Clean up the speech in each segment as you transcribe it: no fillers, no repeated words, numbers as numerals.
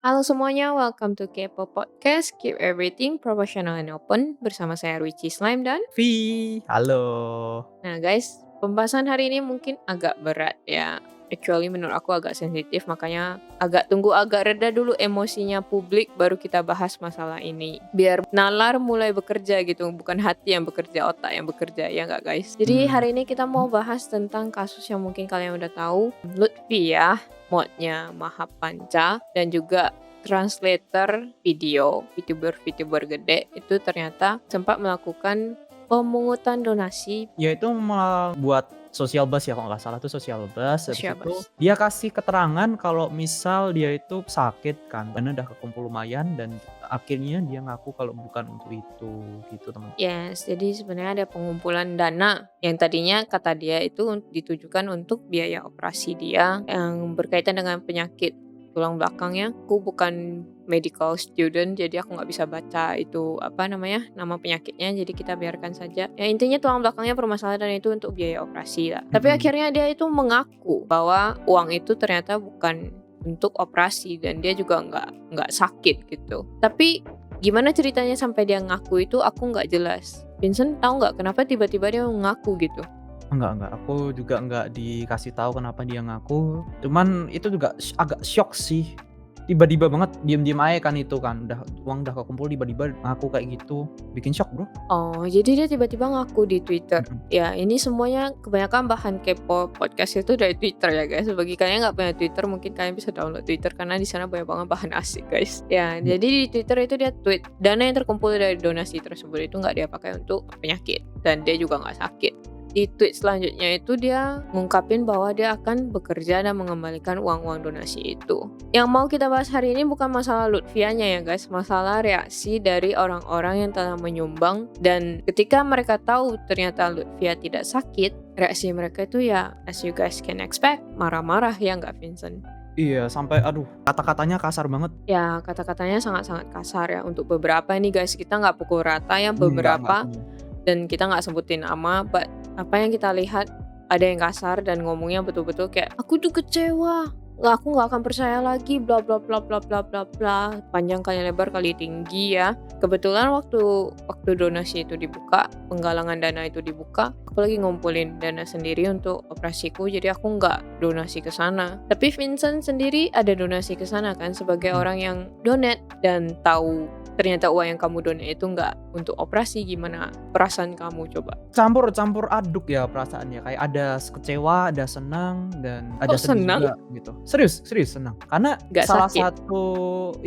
Halo semuanya, welcome to K-pop Podcast. Keep everything professional and open. Bersama saya Ruichi Slime dan Halo. nah guys, pembahasan hari ini mungkin agak berat ya. Actually menurut aku agak sensitif, makanya tunggu agak reda dulu emosinya publik baru kita bahas masalah ini. Biar nalar mulai bekerja gitu, bukan hati yang bekerja, otak yang bekerja, ya nggak guys? Jadi Mmm, hari ini kita mau bahas tentang kasus yang mungkin kalian udah tahu, Lutfi ya, modnya Mahapanca dan juga translator video, VTuber gede itu ternyata sempat melakukan pemungutan donasi ya itu buat social buzz ya kalau nggak salah tuh social buzz, habis sosial itu bus. dia kasih keterangan kalau misal dia itu sakit kan, karena udah kekumpul lumayan dan akhirnya dia ngaku kalau bukan untuk itu, gitu teman. Yes, jadi sebenarnya ada pengumpulan dana yang tadinya kata dia itu ditujukan untuk biaya operasi dia yang berkaitan dengan penyakit tulang belakangnya. Aku bukan medical student, jadi aku nggak bisa baca itu apa namanya nama penyakitnya. Jadi kita biarkan saja. Ya intinya tulang belakangnya permasalahan dan itu untuk biaya operasi lah. Tapi Mhm. akhirnya dia itu mengaku bahwa uang itu ternyata bukan untuk operasi dan dia juga nggak sakit gitu. Tapi gimana ceritanya sampai dia ngaku itu aku nggak jelas. Vincent tahu nggak kenapa tiba-tiba dia ngaku gitu? Enggak, aku juga enggak dikasih tahu kenapa dia ngaku, cuman itu juga agak syok sih. Tiba-tiba banget, diem-diem aja kan itu kan, uang udah kekumpul tiba-tiba ngaku kayak gitu, bikin syok Bro. Oh, jadi dia tiba-tiba ngaku di Twitter. Mhm. Ya, ini semuanya kebanyakan bahan kepo podcast itu dari Twitter ya guys. Bagi kalian nggak punya Twitter, mungkin kalian bisa download Twitter karena di sana banyak banget bahan asik guys. Ya, Iya. jadi di Twitter itu dia tweet dana yang terkumpul dari donasi tersebut itu nggak dia pakai untuk penyakit dan dia juga nggak sakit. Di tweet selanjutnya itu dia ngungkapin bahwa dia akan bekerja dan mengembalikan uang-uang donasi itu. Yang mau kita bahas hari ini bukan masalah Lutfianya ya guys, masalah reaksi dari orang-orang yang telah menyumbang dan ketika mereka tahu ternyata Lutfia tidak sakit, reaksi mereka itu ya as you guys can expect, marah-marah ya nggak Vincent? Iya, sampai aduh kata-katanya kasar banget. Ya kata-katanya sangat-sangat kasar ya untuk beberapa nih guys, kita nggak pukul rata ya Enggak beberapa semua. dan kita nggak sebutin nama, but apa yang kita lihat ada yang kasar dan ngomongnya betul-betul kayak aku tuh kecewa, aku nggak akan percaya lagi, bla bla bla bla bla bla bla, panjang kali lebar kali tinggi ya. Kebetulan waktu donasi itu dibuka, penggalangan dana itu dibuka, aku lagi ngumpulin dana sendiri untuk operasiku, jadi aku nggak donasi ke sana. Tapi Vincent sendiri ada donasi ke sana kan sebagai Mhm. orang yang donate dan tahu ternyata uang yang kamu donate itu nggak untuk operasi, gimana perasaan kamu coba? Campur aduk ya perasaannya, kayak ada kecewa, ada senang, dan Kok ada sedih senang? juga gitu. Serius senang. Karena Nggak salah sakit? satu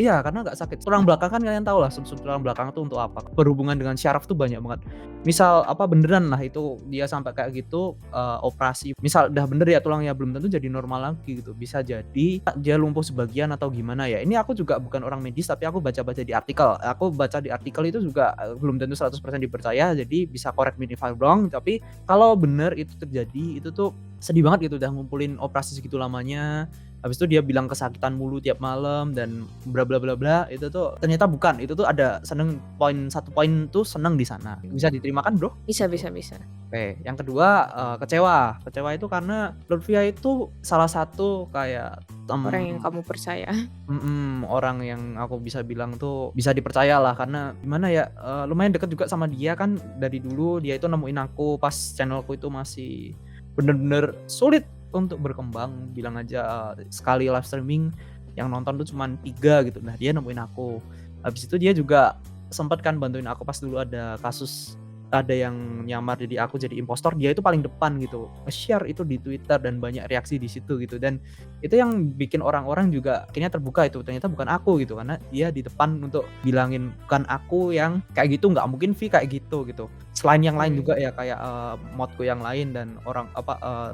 iya, karena nggak sakit. Tulang belakang kan kalian tahu lah sum-sum tulang belakang tuh untuk apa, berhubungan dengan syaraf tuh banyak banget. Misal apa beneran lah itu dia sampai kayak gitu, operasi, misal udah bener ya tulangnya belum tentu jadi normal lagi gitu, bisa jadi dia lumpuh sebagian atau gimana ya. Ini aku juga bukan orang medis tapi aku baca-baca di artikel. Aku baca di artikel itu juga, belum tentu 100% dipercaya, jadi bisa correct me if I'm wrong, tapi kalau bener itu terjadi, itu tuh sedih banget gitu udah ngumpulin operasi segitu lamanya, habis itu dia bilang kesakitan mulu tiap malam dan bla bla bla bla, itu tuh ternyata bukan, itu tuh ada satu poin tuh seneng di sana. Bisa diterima kan, Bro? Bisa Gitu. bisa bisa. Oke, yang kedua, kecewa. Kecewa itu karena Lutfia itu salah satu kayak, Orang yang kamu percaya. orang yang aku bisa bilang tuh bisa dipercaya lah karena gimana ya, lumayan deket juga sama dia kan dari dulu, dia itu nemuin aku pas channelku itu masih bener-bener sulit untuk berkembang, bilang aja, sekali live streaming yang nonton tuh cuman 3 gitu, nah dia nemuin aku. Habis itu dia juga sempet kan bantuin aku pas dulu ada kasus, ada yang nyamar jadi aku jadi impostor, dia itu paling depan gitu, nge-share itu di Twitter dan banyak reaksi di situ gitu, dan itu yang bikin orang-orang juga akhirnya terbuka itu, ternyata bukan aku gitu, karena dia di depan untuk bilangin, "Bukan aku yang kayak gitu, nggak mungkin Vi kayak gitu," gitu. Selain yang lain juga Mmm, ya kayak, modku yang lain dan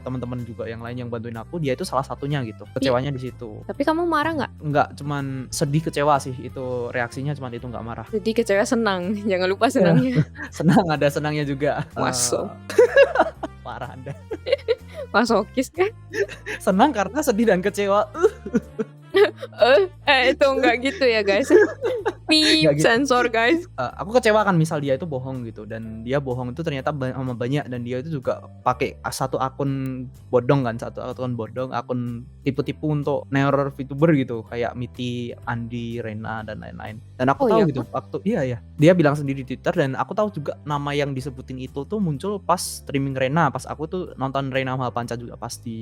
teman-teman juga yang lain yang bantuin aku, dia itu salah satunya gitu, tapi kecewanya di situ. tapi kamu marah nggak? Enggak, cuman sedih kecewa sih itu reaksinya, cuman itu nggak marah. Sedih, kecewa, senang, jangan lupa Iya, senangnya. senang, ada senangnya juga, Masuk. parah Anda. Masokis kan? Senang karena sedih dan kecewa, Itu enggak gitu ya guys. Beep, Nggak gitu. sensor guys. Aku kecewa kan misal dia itu bohong gitu dan dia bohong itu ternyata sama banyak dan dia itu juga pakai satu akun bodong kan, satu akun bodong, akun tipu-tipu untuk neror VTuber gitu kayak Miti, Andi, Rena dan lain-lain. Dan aku Oh tahu iya gitu kah? waktu iya, dia bilang sendiri di Twitter dan aku tahu juga nama yang disebutin itu tuh muncul pas streaming Rena, pas aku tuh nonton Rena Mahapanca juga pas di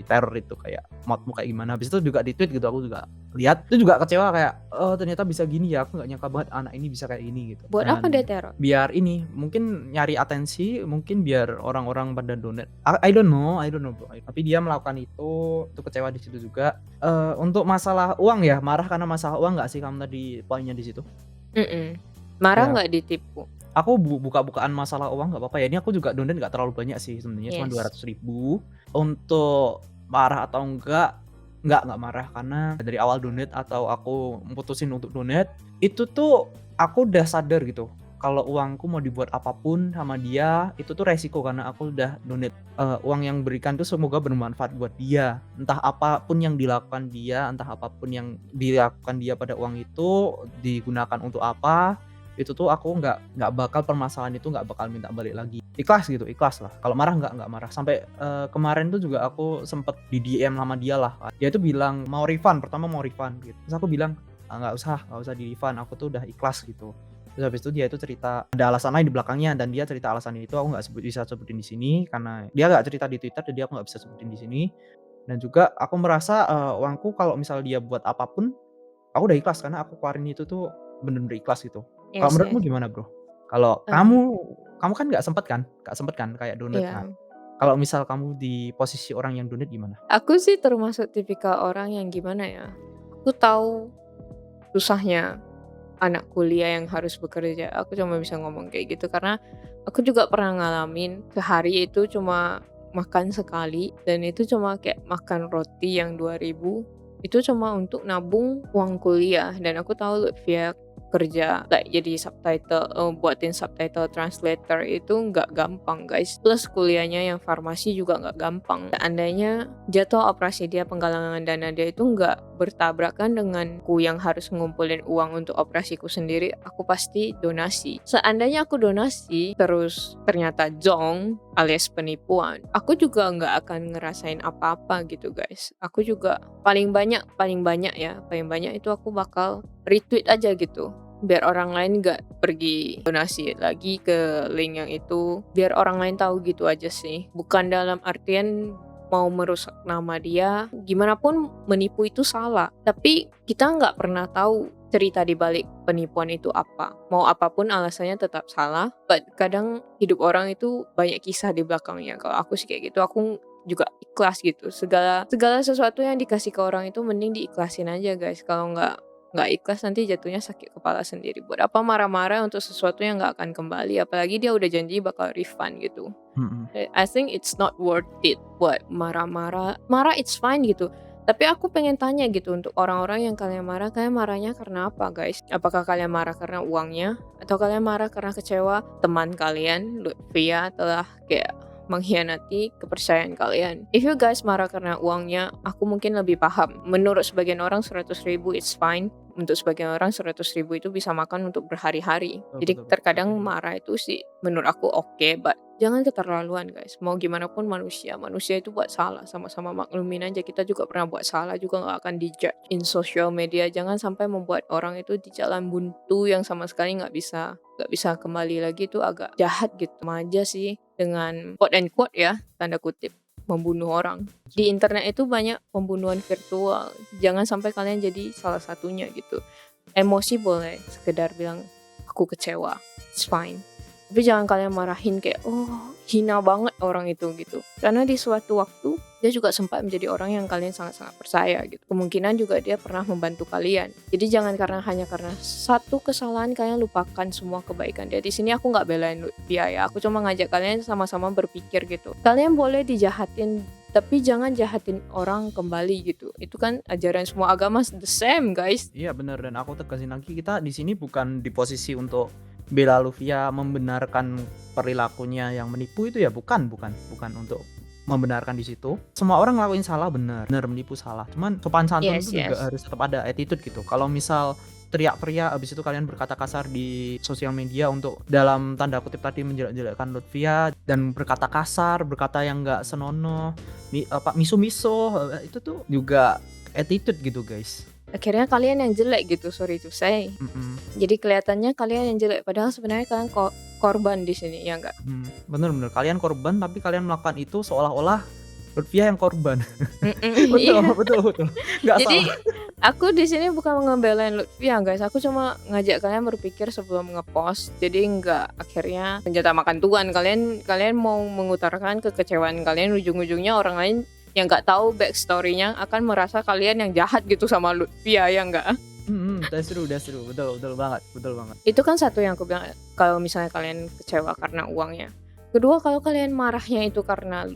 teror itu kayak modmu kayak gimana. Habis itu juga di tweet gitu aku juga lihat itu juga kecewa kayak, "Oh ternyata bisa gini ya, aku nggak nyangka banget anak ini bisa kayak gini," gitu. Buat apa dia Dan teror? biar ini, mungkin nyari atensi, mungkin biar orang-orang pada donate. I don't know bro. Tapi dia melakukan itu kecewa di situ juga. Untuk masalah uang ya, marah karena masalah uang nggak sih kamu tadi poinnya di situ? Mhm. Marah Ya, nggak ditipu? aku buka-bukaan masalah uang nggak apa-apa ya. Ini aku juga donate nggak terlalu banyak sih sebenarnya, cuma Yes. 200.000. Untuk marah atau enggak marah karena dari awal donate atau aku mutusin untuk donate, itu tuh aku udah sadar gitu. Kalau uangku mau dibuat apapun sama dia, itu tuh resiko karena aku udah donate. Uang yang berikan tuh semoga bermanfaat buat dia. Entah apapun yang dilakukan dia, entah apapun yang dilakukan dia pada uang itu digunakan untuk apa, itu tuh aku nggak bakal permasalahan itu nggak bakal minta balik lagi. Ikhlas gitu, ikhlas lah. Kalau marah nggak marah. Sampai kemarin tuh juga aku sempet di DM sama dia lah. Dia tuh bilang mau refund, pertama mau refund gitu. Terus aku bilang nggak usah di refund. Aku tuh udah ikhlas gitu. Terus habis itu dia itu cerita ada alasan lain di belakangnya dan dia cerita alasannya itu aku nggak bisa sebutin di sini karena dia nggak cerita di Twitter jadi aku nggak bisa sebutin di sini. Dan juga aku merasa uangku kalau misal dia buat apapun, aku udah ikhlas karena aku keluarin itu tuh bener-bener ikhlas gitu. Kalau Yes, menurutmu yes. gimana, Bro? Kalau Mmm, kamu kan nggak sempet kan kayak donate. Nah, iya. kalau misal kamu di posisi orang yang donate gimana? Aku sih termasuk tipikal orang yang gimana ya, aku tahu susahnya anak kuliah yang harus bekerja. Aku cuma bisa ngomong kayak gitu karena aku juga pernah ngalamin sehari itu cuma makan sekali dan itu cuma kayak makan roti yang 2.000 itu cuma untuk nabung uang kuliah dan aku tahu Lutfia kerja kayak jadi subtitle, buatin subtitle translator itu nggak gampang guys, plus kuliahnya yang farmasi juga nggak gampang. Seandainya jadwal operasi dia, penggalangan dana dia itu nggak bertabrakan denganku yang harus ngumpulin uang untuk operasiku sendiri, aku pasti donasi. Seandainya aku donasi terus ternyata zong alias penipuan, aku juga nggak akan ngerasain apa-apa gitu guys. Aku juga paling banyak itu aku bakal retweet aja gitu. Biar orang lain nggak pergi donasi lagi ke link yang itu, biar orang lain tahu gitu aja sih. Bukan dalam artian mau merusak nama dia, gimana pun menipu itu salah. Tapi kita nggak pernah tahu cerita di balik penipuan itu apa. Mau apapun alasannya tetap salah, but kadang hidup orang itu banyak kisah di belakangnya. Kalau aku sih kayak gitu, aku juga ikhlas gitu. Segala segala sesuatu yang dikasih ke orang itu mending diikhlasin aja guys. Kalau nggak ikhlas nanti jatuhnya sakit kepala sendiri. Buat apa marah-marah untuk sesuatu yang nggak akan kembali, apalagi dia udah janji bakal refund gitu. Mhm. I think it's not worth it buat marah-marah. Marah it's fine gitu. Tapi aku pengen tanya gitu untuk orang-orang yang kalian marahnya karena apa guys? Apakah kalian marah karena uangnya? Atau kalian marah karena kecewa teman kalian, Lutfia, telah kayak mengkhianati kepercayaan kalian? If you guys marah karena uangnya, aku mungkin lebih paham. Menurut sebagian orang 100.000 it's fine. Untuk sebagian orang 100.000 itu bisa makan untuk berhari-hari. Betul Jadi betul betul, terkadang setuju. marah itu sih menurut aku oke, but jangan keterlaluan guys. Mau gimana pun manusia itu buat salah. Sama-sama maklumin aja, kita juga pernah buat salah juga nggak akan dijudge in social media. Jangan sampai membuat orang itu di jalan buntu yang sama sekali nggak bisa kembali lagi, itu agak jahat gitu. Sama aja sih dengan quote and quote ya, tanda kutip, membunuh orang. Di internet itu banyak pembunuhan virtual. Jangan sampai kalian jadi salah satunya gitu. Emosi boleh sekedar bilang aku kecewa, it's fine. Tapi jangan kalian marahin kayak hina banget orang itu gitu. Karena di suatu waktu dia juga sempat menjadi orang yang kalian sangat-sangat percaya gitu. Kemungkinan juga dia pernah membantu kalian. Jadi jangan hanya karena satu kesalahan kalian lupakan semua kebaikan dia. Di sini aku nggak belain dia ya. Aku cuma ngajak kalian sama-sama berpikir gitu. Kalian boleh dijahatin, tapi jangan jahatin orang kembali gitu. Itu kan ajaran semua agama the same guys. Iya benar dan aku tegasin lagi kita di sini bukan di posisi untuk bela Luvia membenarkan perilakunya yang menipu itu ya bukan untuk membenarkan di situ. Semua orang ngelakuin salah benar menipu salah. Cuman sopan santun Yes, itu juga yes. harus tetap ada attitude gitu. Kalau misal teriak-teriak habis itu kalian berkata kasar di sosial media untuk dalam tanda kutip tadi menjelek-jelekkan Lutfia dan berkata kasar, berkata yang enggak senonoh, miso-miso, itu tuh juga attitude gitu, guys. Akhirnya kalian yang jelek gitu, sorry to say. Jadi kelihatannya kalian yang jelek, padahal sebenarnya kalian korban di sini, ya enggak? Bener, kalian korban tapi kalian melakukan itu seolah-olah Lutfia yang korban. Iya. Betul. Nggak Jadi salah. aku di sini bukan ngebelain Lutfia guys, aku cuma ngajak kalian berpikir sebelum ngepost. Jadi enggak akhirnya senjata makan tuan kalian mau mengutarakan kekecewaan kalian, ujung-ujungnya orang lain yang nggak tahu backstory-nya akan merasa kalian yang jahat gitu sama Lutfia, ya enggak? That's true. Betul banget. Itu kan satu yang aku bilang, kalau misalnya kalian kecewa karena uangnya. Kedua, kalau kalian marahnya itu karena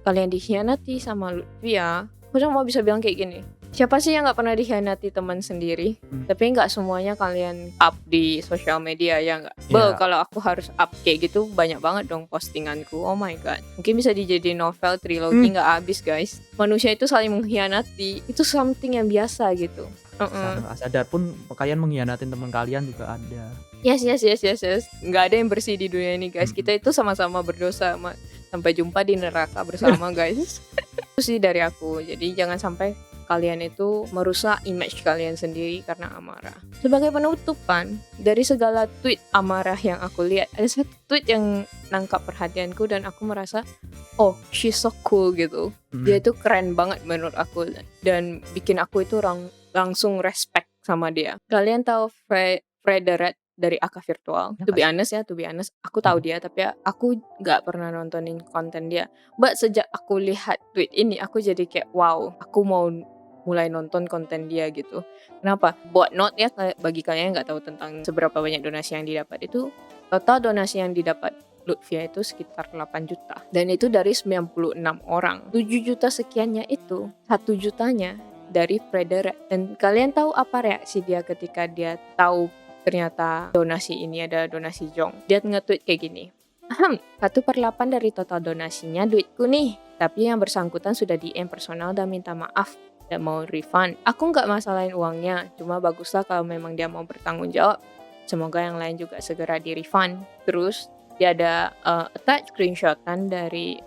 kalian dikhianati sama Lutfia, aku cuma bisa bilang kayak gini. Siapa sih yang nggak pernah dikhianati teman sendiri? Tapi nggak semuanya kalian up di sosial media, ya nggak? Iya. Kalau aku harus up kayak gitu, banyak banget dong postinganku. Oh my god, mungkin bisa dijadiin novel trilogi nggak habis guys. Manusia itu saling mengkhianati, itu something yang biasa gitu. Sadar pun kalian mengkhianatin teman kalian juga ada. Yes. Nggak ada yang bersih di dunia ini guys. Kita itu sama-sama berdosa. Sampai jumpa di neraka bersama guys. Itu sih dari aku. Jadi jangan sampai kalian itu merusak image kalian sendiri karena amarah. Sebagai penutupan dari segala tweet amarah yang aku lihat, ada satu tweet yang nangkap perhatianku dan aku merasa, oh she's so cool gitu. Dia itu keren banget menurut aku dan bikin aku itu langsung respect sama dia. Kalian tahu Frederet dari AK Virtual? Ya, To be honest, aku tahu dia tapi aku nggak pernah nontonin konten dia. But sejak aku lihat tweet ini, aku jadi kayak wow, aku mau mulai nonton konten dia gitu. Kenapa? Buat note ya, bagi kalian yang nggak tahu tentang seberapa banyak donasi yang didapat itu, total donasi yang didapat Lutfia itu sekitar 8 juta. Dan itu dari 96 orang. 7 juta sekiannya itu, 1 jutanya dari Frederet. Dan kalian tahu apa reaksi dia ketika dia tahu ternyata donasi ini ada donasi Jong? Dia nge-tweet kayak gini. 1/8 dari total donasinya duitku nih. Tapi yang bersangkutan sudah DM personal dan minta maaf dan mau refund. Aku nggak masalahin uangnya, cuma baguslah kalau memang dia mau bertanggung jawab. Semoga yang lain juga segera di refund. Terus dia ada attach screenshotan dari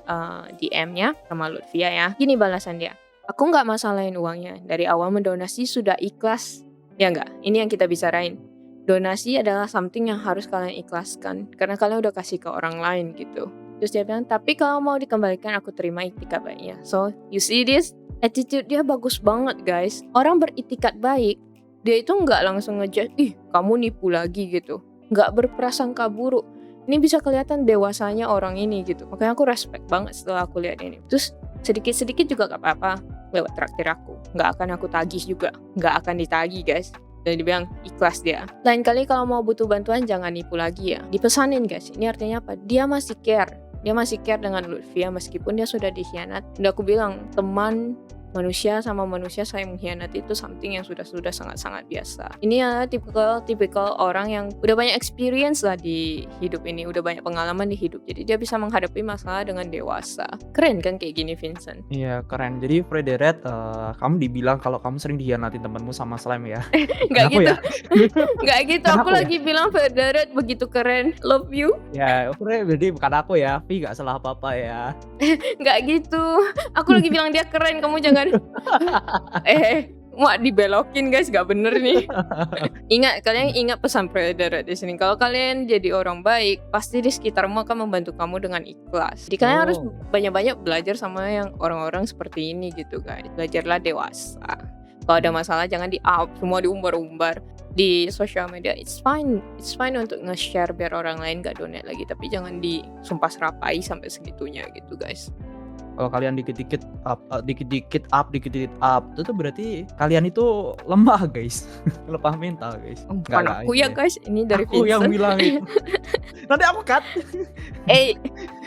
DM-nya sama Lutfia ya. Gini balasan dia. Aku nggak masalahin uangnya. Dari awal mendonasi sudah ikhlas. Ya nggak? Ini yang kita bicarain. Donasi adalah something yang harus kalian ikhlaskan. Karena kalian udah kasih ke orang lain gitu. Terus dia bilang, tapi kalau mau dikembalikan aku terima itikat baiknya. So, you see this? Attitude dia bagus banget guys. Orang beritikat baik, dia itu nggak langsung ngejudge, ih kamu nipu lagi gitu. Nggak berprasangka buruk. Ini bisa kelihatan dewasanya orang ini gitu. Makanya aku respect banget setelah aku lihat ini. Terus sedikit-sedikit juga gak apa-apa lewat traktir aku. Nggak akan aku tagih juga. Nggak akan ditagih guys. Dan dibilang ikhlas dia. Lain kali kalau mau butuh bantuan jangan nipu lagi ya. Dipesanin guys. Ini artinya apa? Dia masih care. Dia masih care dengan Lutfia meskipun dia sudah dikhianat. Dan aku bilang, teman manusia sama manusia saling mengkhianati itu something yang sudah sangat-sangat biasa. Ini ya tipikal orang yang udah banyak experience lah di hidup ini, udah banyak pengalaman di hidup. Jadi dia bisa menghadapi masalah dengan dewasa. Keren kan kayak gini Vincent? Iya keren. Jadi Frederet, kamu dibilang kalau kamu sering dikhianatin temanmu sama slime ya? Nggak Kenapa gitu. ya? Nggak gitu. Aku Kenapa ya? lagi bilang Frederet begitu keren. Love you. Ya, jadi bukan aku ya. Vi nggak salah apa-apa ya. Nggak gitu. Aku lagi bilang dia keren. Kamu jangan mau dibelokin guys, gak bener nih. Kalian ingat pesan Frederet di sini. Kalau kalian jadi orang baik, pasti di sekitarmu akan membantu kamu dengan ikhlas. Jadi kalian harus banyak-banyak belajar sama yang orang-orang seperti ini gitu guys. Belajarlah dewasa. Kalau ada masalah jangan di-up, semua diumbar-umbar di sosial media. It's fine untuk nge-share biar orang lain gak donate lagi, tapi jangan disumpah serapai sampai segitunya gitu guys. Kalau kalian dikit-dikit up, itu tuh berarti kalian itu lemah guys. Lemah mental guys. Bukan aku ya guys, ini dari aku Vincent. yang bilang itu. Nanti aku cut.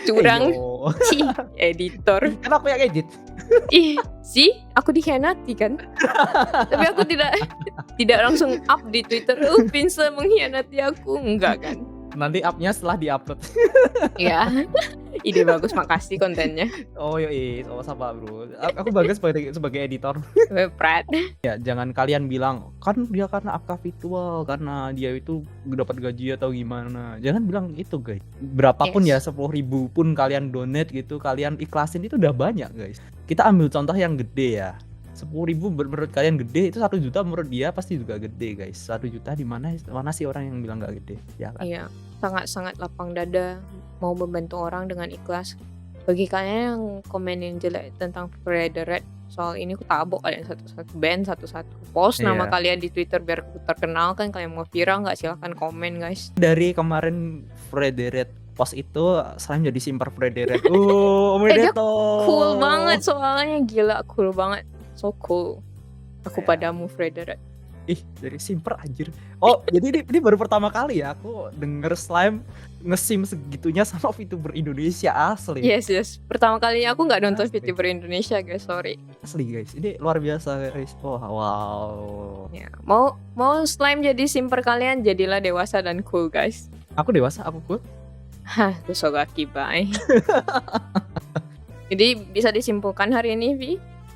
Curang. Editor. Kan aku yang edit. Aku dikhianati kan. Tapi aku tidak langsung up di Twitter. Vincent mengkhianati aku, enggak kan. Nanti up-nya setelah di-upload. Ya, ide bagus, makasih kontennya. Oh yoi, sama-sama bro. Aku bagus sebagai editor. Wepret. Ya jangan kalian bilang kan dia karena akta virtual, karena dia itu dapat gaji atau gimana. Jangan bilang itu guys. Berapapun ya, Yes. 10.000 pun kalian donate gitu, kalian ikhlasin itu udah banyak guys. Kita ambil contoh yang gede ya. 10.000 menurut kalian gede, itu 1 juta menurut dia pasti juga gede guys. 1 juta di mana sih orang yang bilang nggak gede, ya kan? Iya, sangat-sangat lapang dada mau membantu orang dengan ikhlas. Bagi kalian yang komenin jelek tentang Frederick, soal ini aku tabok kalian satu-satu, ban satu-satu. Post nama Iya. kalian di Twitter biar aku terkenal kan, kalian mau viral nggak silahkan komen guys. Dari kemarin Frederick post itu Slime jadi simper Frederick. dia Omedeto. Cool banget soalnya, gila cool banget. So cool. Aku Ya. padamu Frederick. Ih, dari simper anjir. Oh, jadi ini baru pertama kali ya aku denger Slime nge-sim segitunya sama VTuber Indonesia asli. Yes. Pertama kalinya aku nggak nonton Asli. VTuber Indonesia guys, sorry. Asli guys, ini luar biasa guys. Oh, wow. Ya, mau slime jadi simper kalian, jadilah dewasa dan cool guys. Aku dewasa, aku cool. Hah, Kusogaki bye. Jadi bisa disimpulkan hari ini, Vi?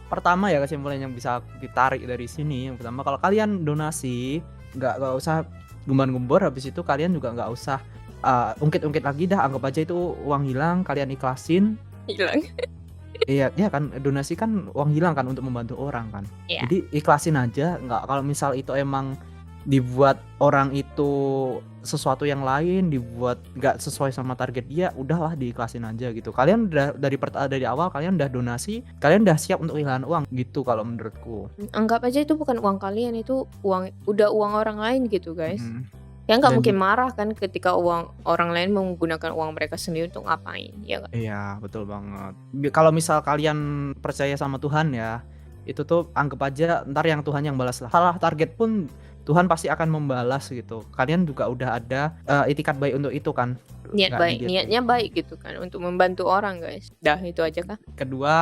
Pertama ya kesimpulan yang bisa ditarik dari sini, yang pertama kalau kalian donasi nggak usah gembar-gembor, habis itu kalian juga nggak usah ungkit-ungkit lagi dah, anggap aja itu uang hilang, kalian ikhlasin. Hilang. Iya kan, donasi kan uang hilang kan untuk membantu orang kan. Iya. Jadi ikhlasin aja, nggak, kalau misal itu emang dibuat orang itu sesuatu yang lain, dibuat nggak sesuai sama target dia, udahlah diikhlasin aja gitu. Kalian udah dari awal kalian udah donasi, kalian udah siap untuk kehilangan uang gitu kalau menurutku. Anggap aja itu bukan uang kalian, itu udah uang orang lain gitu guys. Mm. Ya nggak Dan mungkin marah kan ketika uang orang lain menggunakan uang mereka sendiri untuk ngapain, ya nggak? Iya, betul banget. Kalau misal kalian percaya sama Tuhan ya, itu tuh anggap aja ntar yang Tuhan yang balas lah. Salah target pun Tuhan pasti akan membalas gitu. Kalian juga udah ada itikat baik untuk itu kan. Niat Nggak baik, negatif. niatnya baik gitu kan untuk membantu orang guys. Dah itu aja kah? Kedua,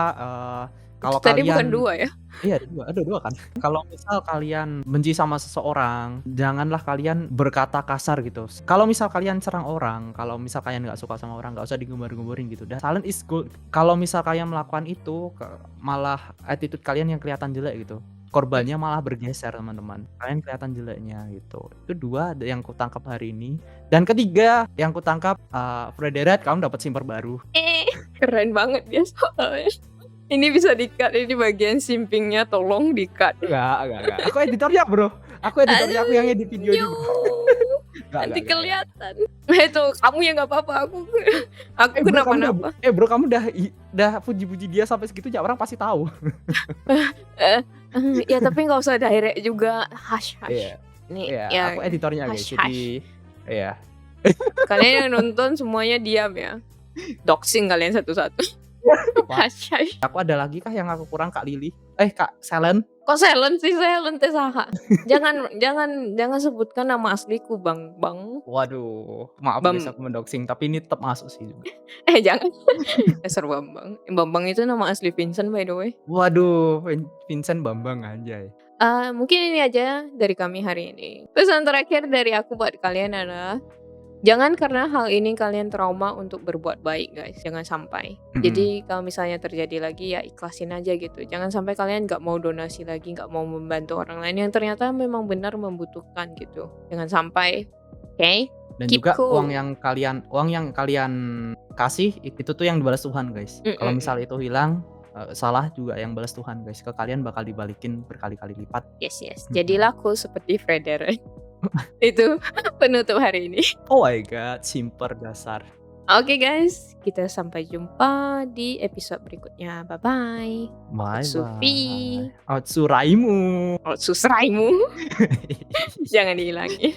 kalau Tadi kalian bukan dua ya? Iya ada dua kan. Kalau misal kalian benci sama seseorang, janganlah kalian berkata kasar gitu. Kalau misal kalian serang orang, kalau misal kalian nggak suka sama orang, nggak usah digembar-gemborin gitu. Dan silent is good. Kalau misal kalian melakukan itu, malah attitude kalian yang kelihatan jelek gitu. Korbannya malah bergeser teman-teman. Kalian kelihatan jeleknya gitu. Itu dua yang kutangkap hari ini. Dan ketiga yang kutangkap, Frederick, kamu dapat simper baru. Keren banget dia soalnya. Ini bisa di-cut, ini bagian simpingnya tolong di-cut. Enggak. Aku editornya bro. Aku yang edit video ini bro. Nanti kelihatan. Itu kamu yang nggak apa-apa, aku Bro, kenapa-napa. bro, kamu udah puji-puji dia sampai segitunya, orang pasti tahu. Ya tapi nggak usah direct juga, hush. Iya. Nih, Iya, ya aku editornya guys. hush. Jadi iya. Kalian yang nonton semuanya diam ya. Doxing kalian satu-satu. Hush. Aku ada lagi kah yang aku kurang, Kak Lili? Kak Selen? Kok silent sih, silent teh saha. Jangan sebutkan nama asliku, Bang. Waduh, maaf Bam. guys aku mendoxing, tapi ini tetap masuk sih juga. Jangan. Dasar Bambang. Bambang itu nama asli Vincent by the way. Waduh, Vincent Bambang aja. Mungkin ini aja dari kami hari ini. Pesan terakhir dari aku buat kalian adalah jangan karena hal ini kalian trauma untuk berbuat baik guys. Jangan sampai. Jadi kalau misalnya terjadi lagi ya ikhlasin aja gitu. Jangan sampai kalian gak mau donasi lagi, gak mau membantu orang lain yang ternyata memang benar membutuhkan gitu. Jangan sampai. Oke? Dan Keep juga cool. uang yang kalian kasih itu tuh yang dibalas Tuhan guys. Kalau misal itu hilang, salah juga yang balas Tuhan guys. Ke kalian bakal dibalikin berkali-kali lipat. Yes. Jadilah cool seperti Frederick. Itu penutup hari ini. Oh my god, simper dasar. Oke guys, kita sampai jumpa di episode berikutnya. Bye-bye. Bye Sufi. bye. Otsuraimu. Susraimu. Jangan dihilangi.